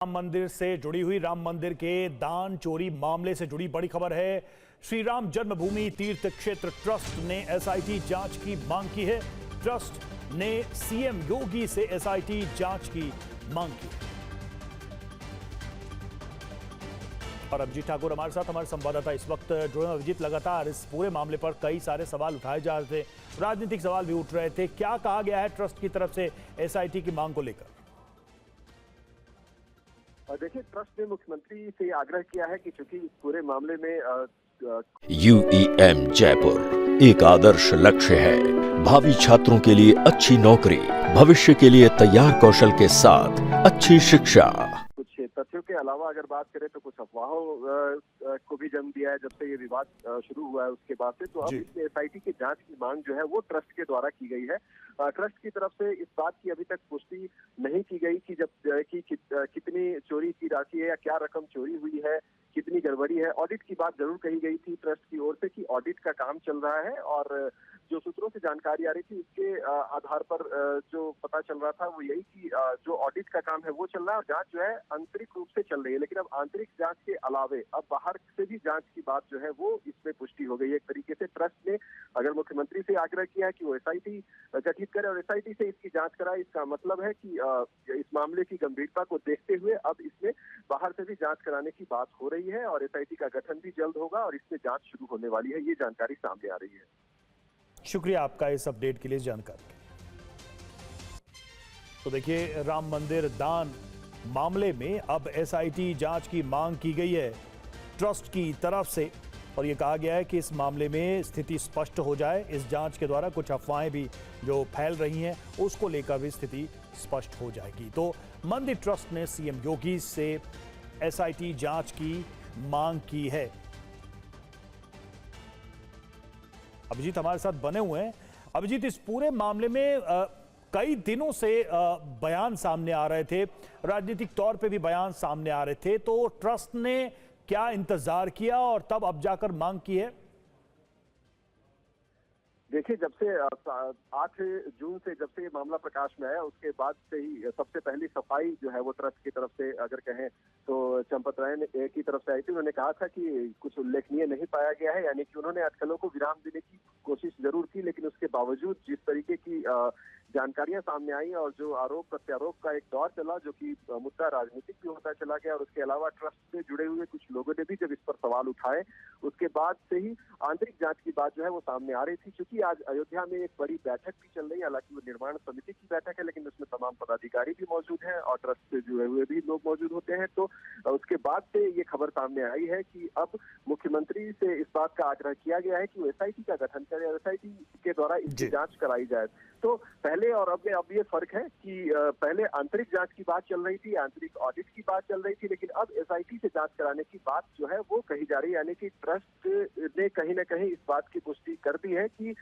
राम मंदिर से जुड़ी हुई राम मंदिर के दान चोरी मामले से जुड़ी बड़ी खबर है। श्री राम जन्मभूमि तीर्थ क्षेत्र ट्रस्ट ने एसआईटी जांच की मांग की है। ट्रस्ट ने सीएम योगी से एसआईटी जांच की मांग की है। और अभिजीत ठाकुर हमारे साथ, हमारे संवाददाता इस वक्त जुड़े हैं। अभिजीत, लगातार इस पूरे मामले पर कई सारे सवाल उठाए जा रहे थे, राजनीतिक सवाल भी उठ रहे थे। क्या कहा गया है ट्रस्ट की तरफ से एसआईटी की मांग को लेकर? देखिए, ट्रस्ट ने मुख्यमंत्री से आग्रह किया है कि चूंकि इस पूरे मामले में UEM जयपुर एक आदर्श लक्ष्य है। भावी छात्रों के लिए अच्छी नौकरी, भविष्य के लिए तैयार कौशल के साथ अच्छी शिक्षा। कुछ तथ्यों के अलावा अगर बात करें तो कुछ अफवाहों को भी जन्म दिया है जब से ये विवाद शुरू हुआ है उसके बाद से। तो अब इसमें एसआईटी की जांच की मांग जो है वो ट्रस्ट के द्वारा की गई है। ट्रस्ट की तरफ से इस बात की अभी तक पुष्टि नहीं की गई कि कितनी चोरी की राशि है या क्या रकम चोरी हुई है, कितनी गड़बड़ी है। ऑडिट की बात जरूर कही गई थी ट्रस्ट की ओर से कि ऑडिट का काम चल रहा है, और जो सूत्रों से जानकारी आ रही थी उसके आधार पर जो पता चल रहा था वो यही कि जो ऑडिट का काम है वो चल रहा है और जांच जो है आंतरिक रूप से चल रही है। लेकिन अब आंतरिक जांच के अलावे अब बाहर से भी जांच की बात जो है वो इसमें पुष्टि हो गई है। एक तरीके से ट्रस्ट ने अगर मुख्यमंत्री से आग्रह किया है कि वो एसआईटी गठित करे और एसआईटी से इसकी जांच कराए, इसका मतलब है कि इस मामले की गंभीरता को देखते हुए अब इसमें बाहर से भी जांच कराने की बात हो रही है और एसआईटी का गठन भी जल्द होगा और इसमें जांच शुरू होने वाली है। ये जानकारी सामने आ रही है। शुक्रिया आपका इस अपडेट के लिए जानकारी। तो देखिए, राम मंदिर दान मामले में अब एसआईटी जांच की मांग की गई है ट्रस्ट की तरफ से, और यह कहा गया है कि इस मामले में स्थिति स्पष्ट हो जाए। इस जांच के द्वारा कुछ अफवाहें भी जो फैल रही हैं उसको लेकर भी स्थिति स्पष्ट हो जाएगी। तो मंदिर ट्रस्ट ने सीएम योगी से एसआईटी जांच की मांग की है। अभिजीत हमारे साथ बने हुए हैं। अभिजीत, इस पूरे मामले में कई दिनों से बयान सामने आ रहे थे, राजनीतिक तौर पे भी बयान सामने आ रहे थे, तो ट्रस्ट ने क्या इंतजार किया और तब अब जाकर मांग की है? देखिए, जब से 8 जून से जब से ये मामला प्रकाश में आया उसके बाद से ही सबसे पहली सफाई जो है वो ट्रस्ट की तरफ से अगर कहें तो चंपत राय ने की तरफ से आई थी। उन्होंने कहा था कि कुछ उल्लेखनीय नहीं पाया गया है, यानी कि उन्होंने अटकलों को विराम देने की कोशिश जरूर की, लेकिन उसके बावजूद जिस तरीके की जानकारियां सामने आई और जो आरोप प्रत्यारोप का एक दौर चला जो कि मुद्दा राजनीतिक भी होता चला गया, और उसके अलावा ट्रस्ट से जुड़े हुए कुछ लोगों ने भी जब इस पर सवाल उठाए उसके बाद से ही आंतरिक जांच की बात जो है वो सामने आ रही थी। क्योंकि आज अयोध्या में एक बड़ी बैठक भी चल रही है, हालांकि वो निर्माण समिति की बैठक है लेकिन उसमें तमाम पदाधिकारी भी मौजूद हैं और ट्रस्ट से जुड़े हुए भी लोग मौजूद होते हैं। तो उसके बाद से ये खबर सामने आई है कि अब मुख्यमंत्री से इस बात का आग्रह किया गया है कि वो एसआईटी का गठन करे और एसआईटी के द्वारा इसकी जांच कराई जाए। तो पहले और अब ये फर्क है कि पहले आंतरिक जांच की बात चल रही थी, आंतरिक ऑडिट की बात चल रही थी, लेकिन अब एसआईटी से जांच कराने की बात जो है वो कही जा रही है। यानी कि ट्रस्ट ने कहीं ना कहीं इस बात की पुष्टि कर दी है कि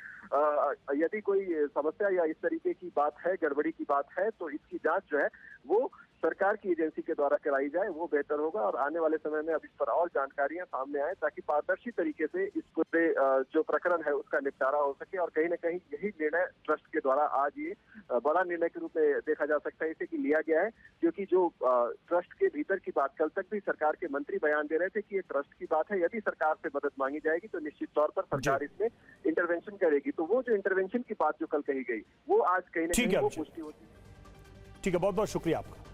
यदि कोई समस्या या इस तरीके की बात है, गड़बड़ी की बात है, तो इसकी जांच जो है वो सरकार की एजेंसी के द्वारा कराई जाए, वो बेहतर होगा। और आने वाले समय में अब इस पर और जानकारियां सामने आए ताकि पारदर्शी तरीके से इस पूरे जो प्रकरण है उसका निपटारा हो सके। और कहीं ना कहीं यही निर्णय ट्रस्ट के द्वारा आज ये बड़ा निर्णय के रूप में देखा जा सकता है इसे कि लिया गया है, क्योंकि जो ट्रस्ट के भीतर की बात, कल तक भी सरकार के मंत्री बयान दे रहे थे कि ये ट्रस्ट की बात है, यदि सरकार से मदद मांगी जाएगी तो निश्चित तौर पर सरकार इसमें इंटरवेंशन करेगी। तो वो जो इंटरवेंशन की बात जो कल कही गई वो आज कहीं ना कहीं वो पुष्टि होती है। ठीक है, बहुत बहुत शुक्रिया आपका।